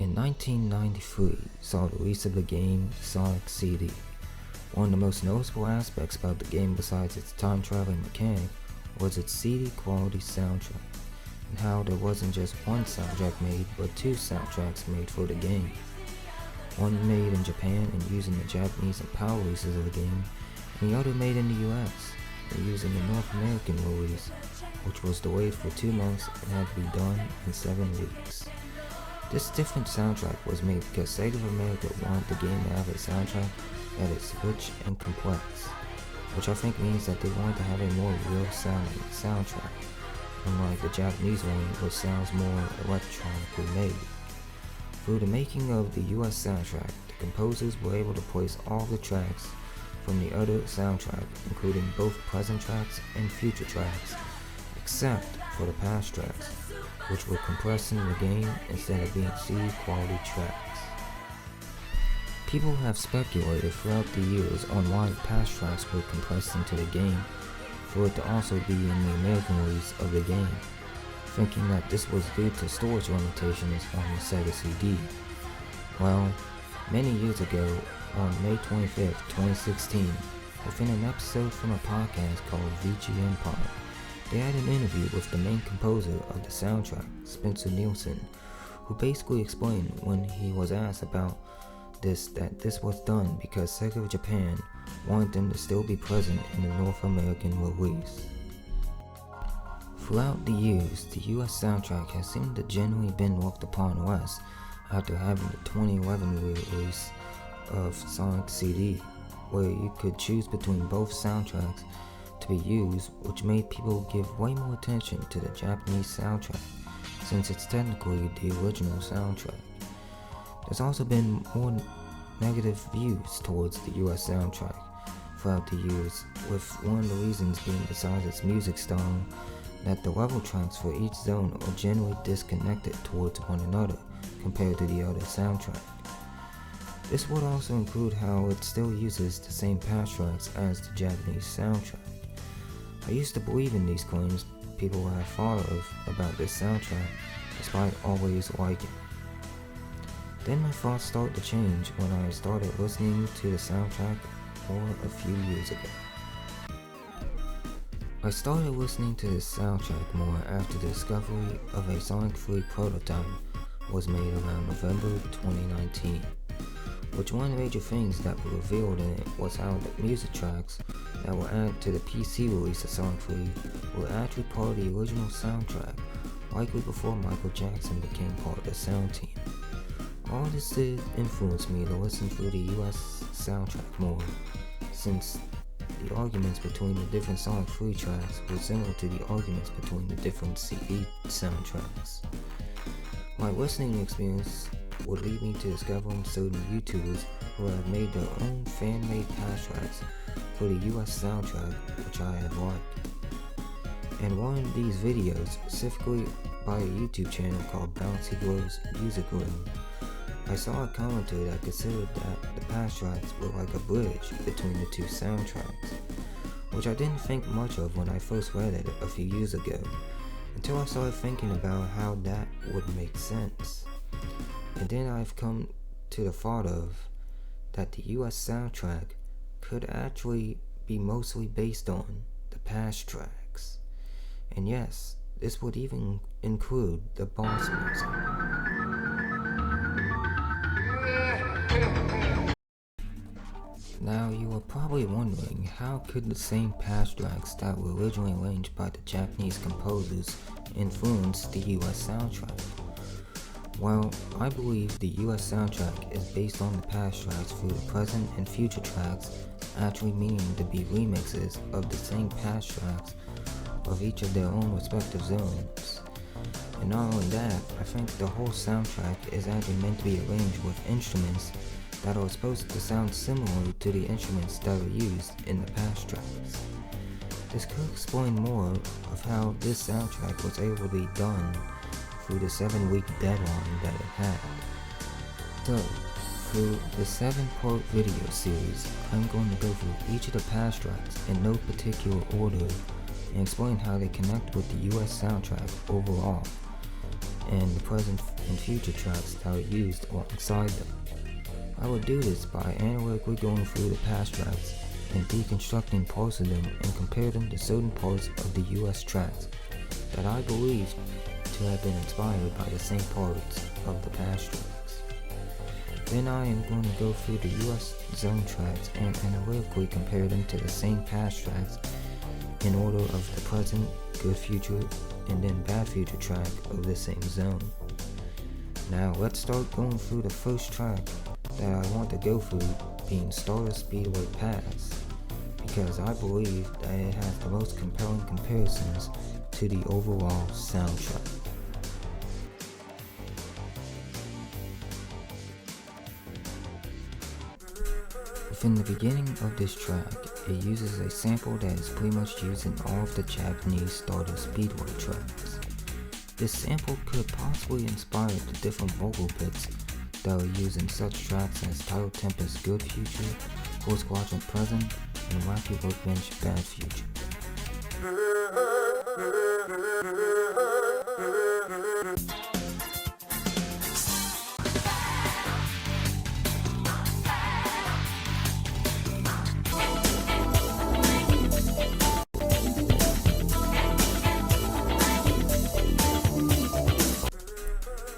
In 1993 saw the release of the game Sonic CD. One of the most noticeable aspects about the game besides its time-traveling mechanic was its CD quality soundtrack, and how there wasn't just one soundtrack made but two soundtracks made for the game. One made in Japan and using the Japanese and PAL releases of the game, and the other made in the US and using the North American release, which was delayed for 2 months and had to be done in 7 weeks. This different soundtrack was made because Sega of America wanted the game to have a soundtrack that is rich and complex, which I think means that they wanted to have a more real sounding soundtrack, unlike the Japanese one which sounds more electronically made. Through the making of the US soundtrack, the composers were able to place all the tracks from the other soundtrack, including both present tracks and future tracks, except for the past tracks, which were compressed into the game instead of being CD quality tracks. People have speculated throughout the years on why past tracks were compressed into the game for it to also be in the American release of the game, thinking that this was due to storage limitations on the Sega CD. Well, many years ago, on May 25th, 2016, within an episode from a podcast called VG Empire, they had an interview with the main composer of the soundtrack, Spencer Nielsen, who basically explained when he was asked about this that this was done because Sega of Japan wanted them to still be present in the North American release. Throughout the years, the US soundtrack has seemed to generally been looked upon less after having the 2011 release of Sonic CD, where you could choose between both soundtracks to be used, which made people give way more attention to the Japanese soundtrack, since it's technically the original soundtrack. There's also been more negative views towards the US soundtrack throughout the years, with one of the reasons being, besides its music style, that the level tracks for each zone are generally disconnected towards one another compared to the other soundtrack. This would also include how it still uses the same past tracks as the Japanese soundtrack. I used to believe in these claims people have thought of about this soundtrack, despite always liking it. Then my thoughts started to change when I started listening to the soundtrack a few years ago. I started listening to this soundtrack more after the discovery of a Sonic 3 prototype was made around November 2019. Which one of the major things that were revealed in it was how the music tracks that were added to the PC release of Sonic 3 were actually part of the original soundtrack, likely before Michael Jackson became part of the sound team. All this did influence me to listen through the US soundtrack more, since the arguments between the different Sonic 3 tracks were similar to the arguments between the different CD soundtracks. My listening experience would lead me to discovering certain YouTubers who have made their own fan-made past tracks for the US soundtrack, which I have liked. And one of these videos, specifically by a YouTube channel called Bouncy Glow's Music Room, I saw a commenter that considered that the past tracks were like a bridge between the two soundtracks, which I didn't think much of when I first read it a few years ago, until I started thinking about how that would make sense. And then I've come to the thought of that the US soundtrack could actually be mostly based on the past tracks. And yes, this would even include the boss music. Now you are probably wondering, how could the same past tracks that were originally arranged by the Japanese composers influence the US soundtrack? Well, I believe the US soundtrack is based on the past tracks through the present and future tracks actually meaning to be remixes of the same past tracks of each of their own respective zones. And not only that, I think the whole soundtrack is actually meant to be arranged with instruments that are supposed to sound similar to the instruments that are used in the past tracks. This could explain more of how this soundtrack was able to be done through the 7-week deadline that it had. So, through the 7-part video series, I'm going to go through each of the past tracks in no particular order and explain how they connect with the US soundtrack overall, and the present and future tracks that are used alongside them. I will do this by analytically going through the past tracks and deconstructing parts of them and compare them to certain parts of the US tracks that I believe to have been inspired by the same parts of the past tracks. Then I am going to go through the US zone tracks and analytically compare them to the same past tracks in order of the present, good future, and then bad future track of the same zone. Now let's start going through the first track that I want to go through, being Stardust Speedway Past, because I believe that it has the most compelling comparisons to the overall soundtrack. Within the beginning of this track, it uses a sample that is pretty much used in all of the Japanese Stardust Speedway tracks. This sample could possibly inspire the different vocal bits that are used in such tracks as Title Tempest Good Future, Force Quadrant Present, and Wacky Workbench Bad Future.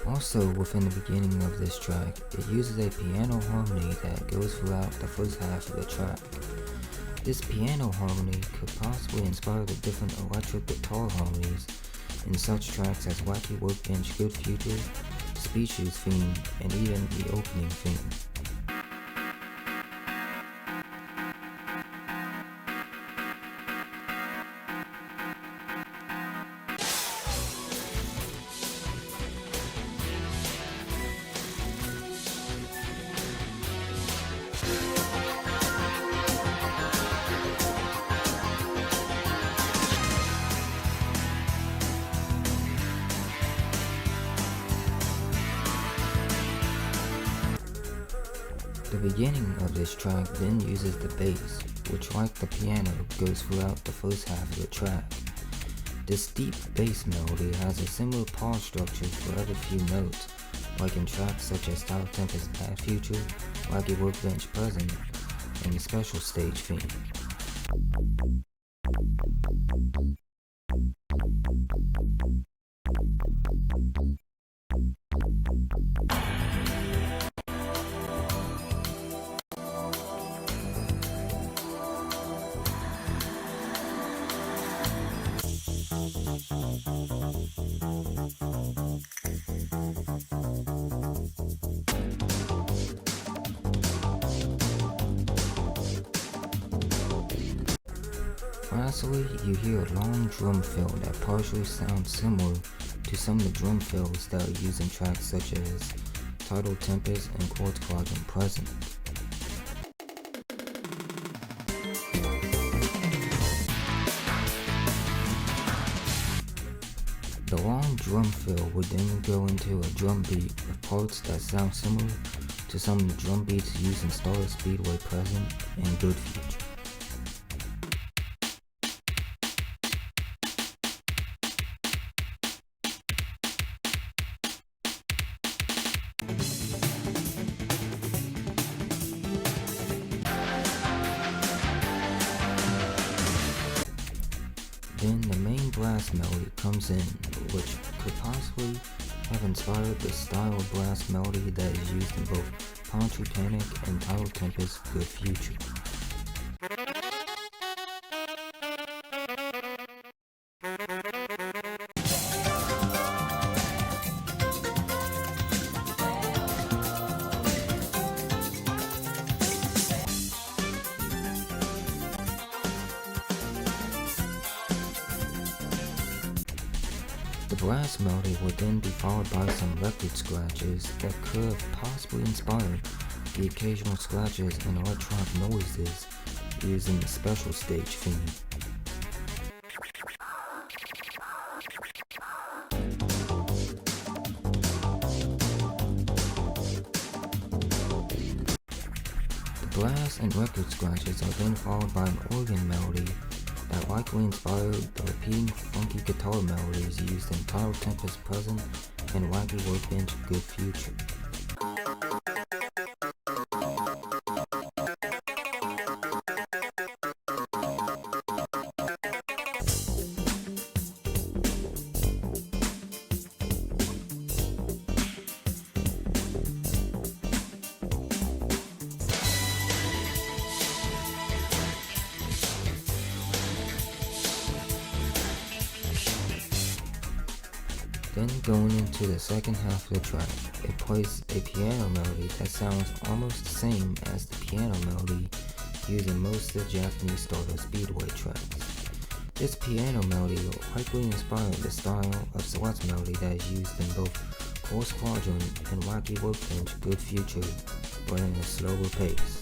Also, within the beginning of this track, it uses a piano harmony that goes throughout the first half of the track. This piano harmony could possibly inspire the different electric guitar harmonies in such tracks as Wacky Workbench Good Future, Species Theme, and even the opening theme. The beginning of this track then uses the bass, which like the piano goes throughout the first half of the track. This deep bass melody has a similar pause structure for every few notes, like in tracks such as Title Tempest Bad Future, Wacky Workbench Present, and the Special Stage theme. Lastly, you hear a long drum fill that partially sounds similar to some of the drum fills that are used in tracks such as Title Tempest and Force Quadrant Present. The long drum fill would then go into a drum beat with parts that sound similar to some of the drum beats used in Stardust Speedway Present and Good Future. Then the main blast melody comes in, which could possibly have inspired the style of blast melody that is used in both Pontrytanic and Title Tempest Good Future. The blast melody would then be followed by some record scratches that could have possibly inspired the occasional scratches and electronic noises used in the Special Stage theme. The blast and record scratches are then followed by an organ melody that likely inspired the repeating funky guitar melodies used in Title Tempest Present and Wacky Workbench Good Future. Then going into the second half of the track, it plays a piano melody that sounds almost the same as the piano melody used in most of the Japanese Stardust Speedway tracks. This piano melody likely inspired the style of Celeste's melody that is used in both Chorus Quadrant and Wacky Workbench Good Future, but in a slower pace.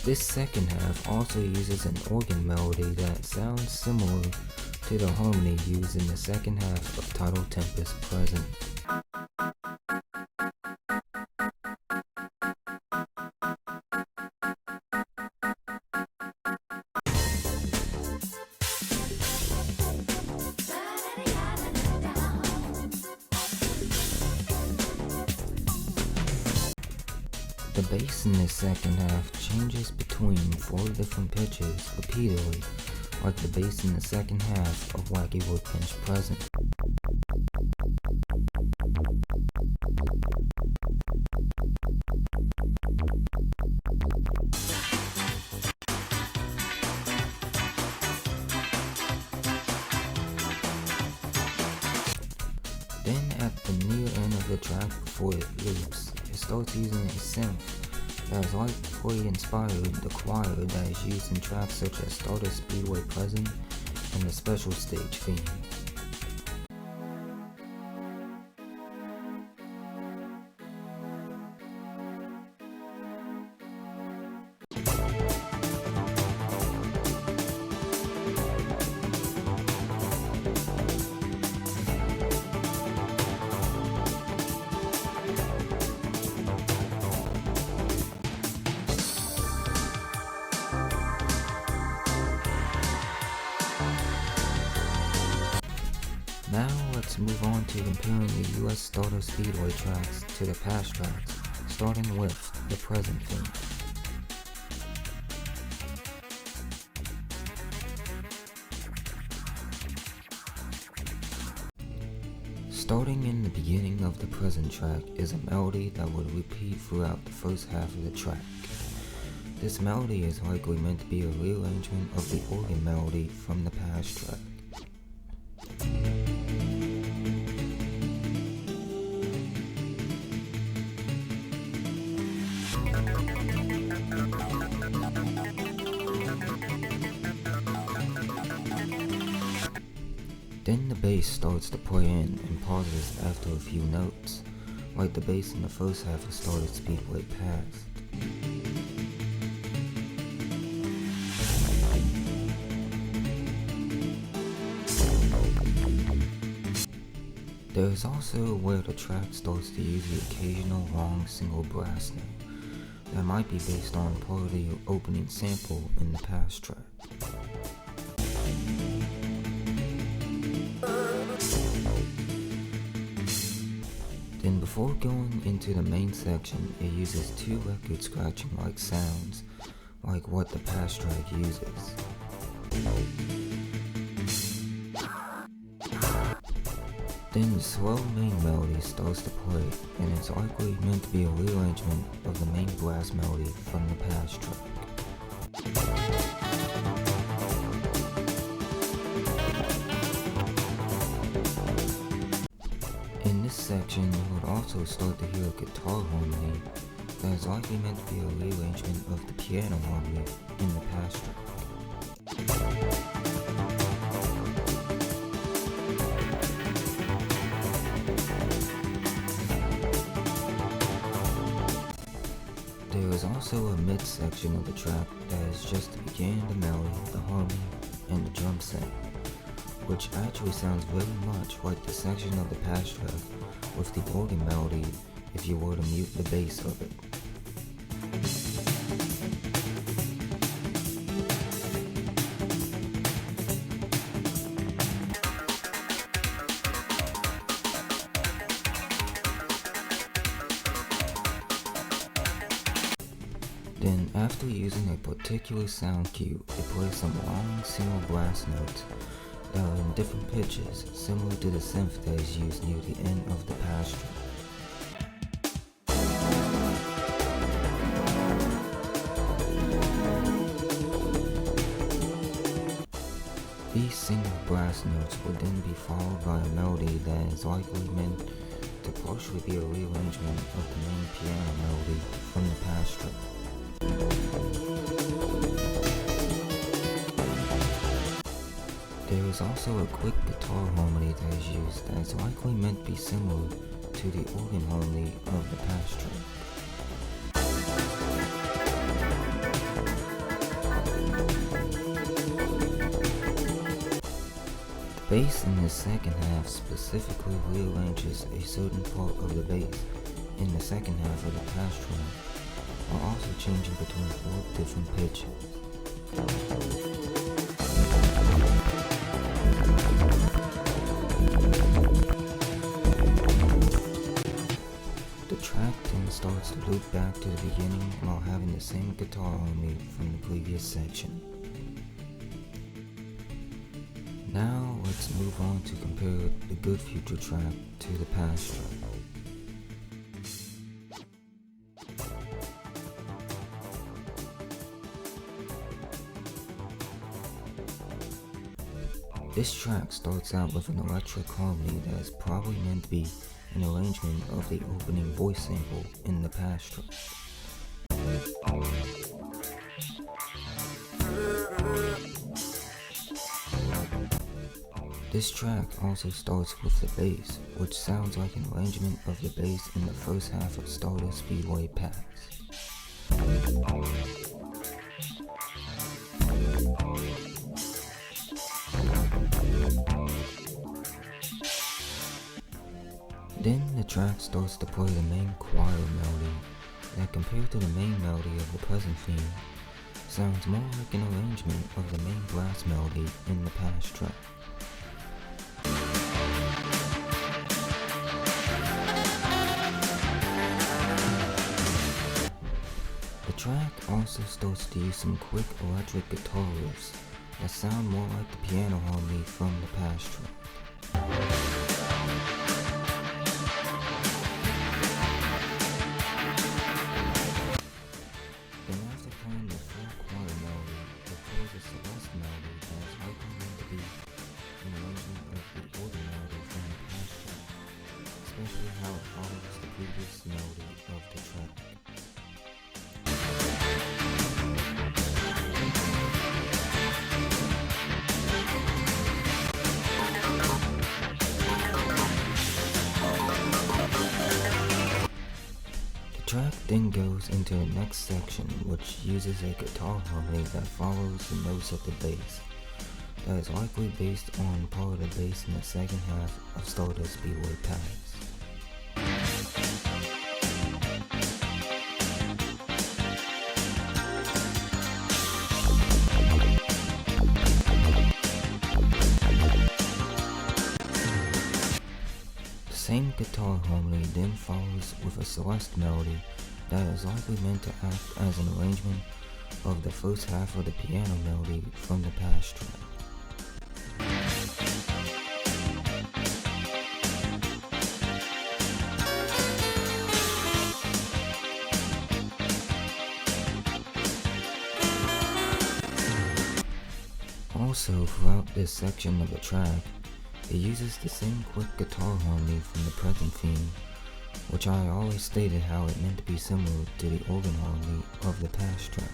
This second half also uses an organ melody that sounds similar to the harmony used in the second half of Title Tempest Present. The bass in this second half changes between 4 different pitches repeatedly, like the bass in the second half of Wacky Workbench Present. Then at the near end of the track before it loops, it starts using a synth that is likely inspired the choir that is used in tracks such as Stardust Speedway Present and the Special Stage theme. Now let's move on to comparing the US Stardust Speedway tracks to the past tracks, starting with the present theme. Starting in the beginning of the present track is a melody that would repeat throughout the first half of the track. This melody is likely meant to be a rearrangement of the organ melody from the past track. Then the bass starts to play in and pauses after a few notes, like the bass in the first half of Stardust Speedway Past. There is also where the track starts to use the occasional long single brass note that might be based on part of the opening sample in the past track. Then before going into the main section, it uses 2 record scratching like sounds, like what the past track uses. Then the slow main melody starts to play, and it's likely meant to be a rearrangement of the main brass melody from the past track. In this section, you would also start to hear a guitar harmony that is likely meant to be a rearrangement of the piano harmony in the past track. There is also a mid-section of the track that is just to begin the melody, the harmony, and the drum set, which actually sounds very much like the section of the past track with the organ melody if you were to mute the bass of it. Then, after using a particular sound cue, it plays some long single brass notes that are in different pitches, similar to the synth that is used near the end of the past track. These single brass notes would then be followed by a melody that is likely meant to partially be a rearrangement of the main piano melody from the past track. There is also a quick guitar harmony that is used that is likely meant to be similar to the organ harmony of the past track. The bass in the second half specifically rearranges a certain part of the bass in the second half of the past track, while also changing between 4 different pitches. The track then starts to loop back to the beginning while having the same guitar harmony from the previous section. Now let's move on to compare the Good Future track to the past track. This track starts out with an electric harmony that is probably meant to be an arrangement of the opening voice sample in the past track. This track also starts with the bass, which sounds like an arrangement of the bass in the first half of Stardust Speedway Past. Then the track starts to play the main choir melody that, compared to the main melody of the present theme, sounds more like an arrangement of the main brass melody in the past track. The track also starts to use some quick electric guitar riffs that sound more like the piano harmony from the past track. Then after playing the full choir melody, it plays a Celeste melody that is likely meant to be an arrangement of the organ melody from the past track, especially how it follows the previous melody of the track. The track then goes into the next section, which uses a guitar harmony that follows the notes of the bass, that is likely based on part of the bass in the second half of Stardust Speedway Past. The same guitar harmony then follows with a Celeste melody that is likely meant to act as an arrangement of the first half of the piano melody from the past track. Also, throughout this section of the track, It uses the same quick guitar harmony from the present theme, which I always stated how it meant to be similar to the organ harmony of the past track.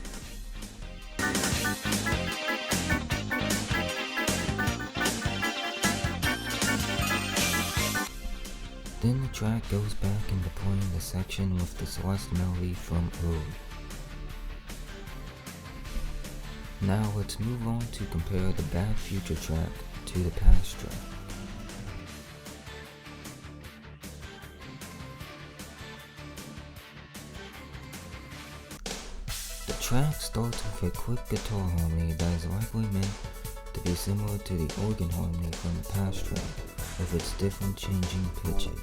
Then the track goes back into playing the section with the Celeste melody from Ode. Now let's move on to compare the Bad Future track to the past track. The track starts with a quick guitar harmony that is likely meant to be similar to the organ harmony from the past track, with its different changing pitches.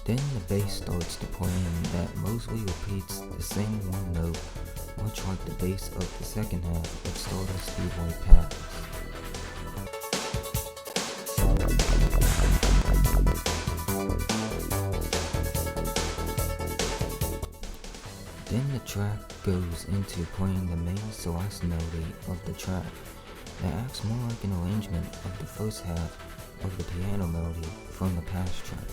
Then the bass starts to play in that mostly repeats the same one note, much like the bass of the second half of Stardust Speedway Past. Then the track goes into playing the main Celeste melody of the track that acts more like an arrangement of the first half of the piano melody from the past track.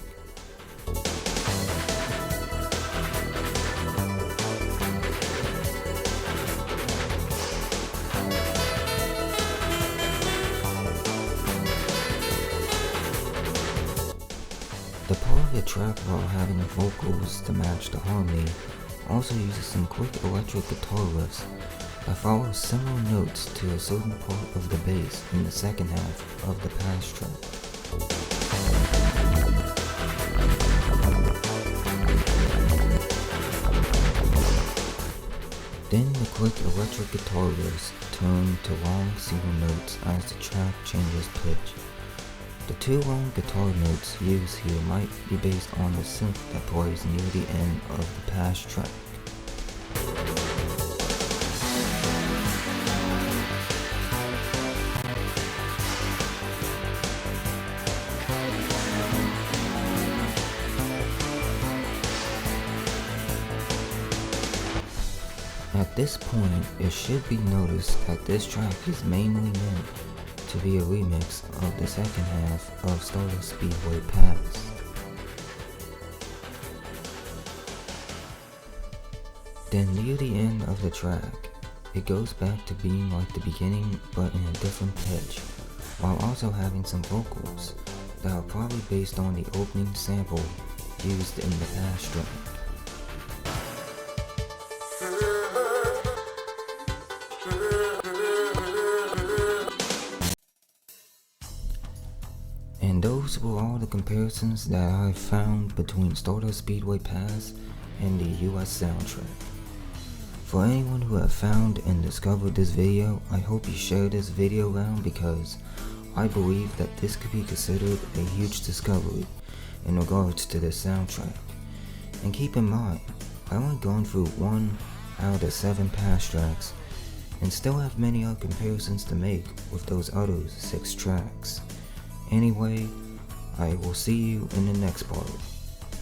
The part of the track while having vocals to match the harmony also uses some quick electric guitar riffs that follow similar notes to a certain part of the bass in the second half of the past track. Then the quick electric guitar riffs turn to long single notes as the track changes pitch. The two long guitar notes used here might be based on the synth that plays near the end of the past track. At this point, it should be noticed that this track is mainly meant to be a remix of the second half of Stardust Speedway Past. Then near the end of the track, it goes back to being like the beginning but in a different pitch, while also having some vocals that are probably based on the opening sample used in the past track. And those were all the comparisons that I found between Stardust Speedway Past and the US soundtrack. For anyone who have found and discovered this video, I hope you share this video around because I believe that this could be considered a huge discovery in regards to this soundtrack. And keep in mind, I only gone through 1 out of the 7 past tracks and still have many other comparisons to make with those other 6 tracks. Anyway, I will see you in the next part.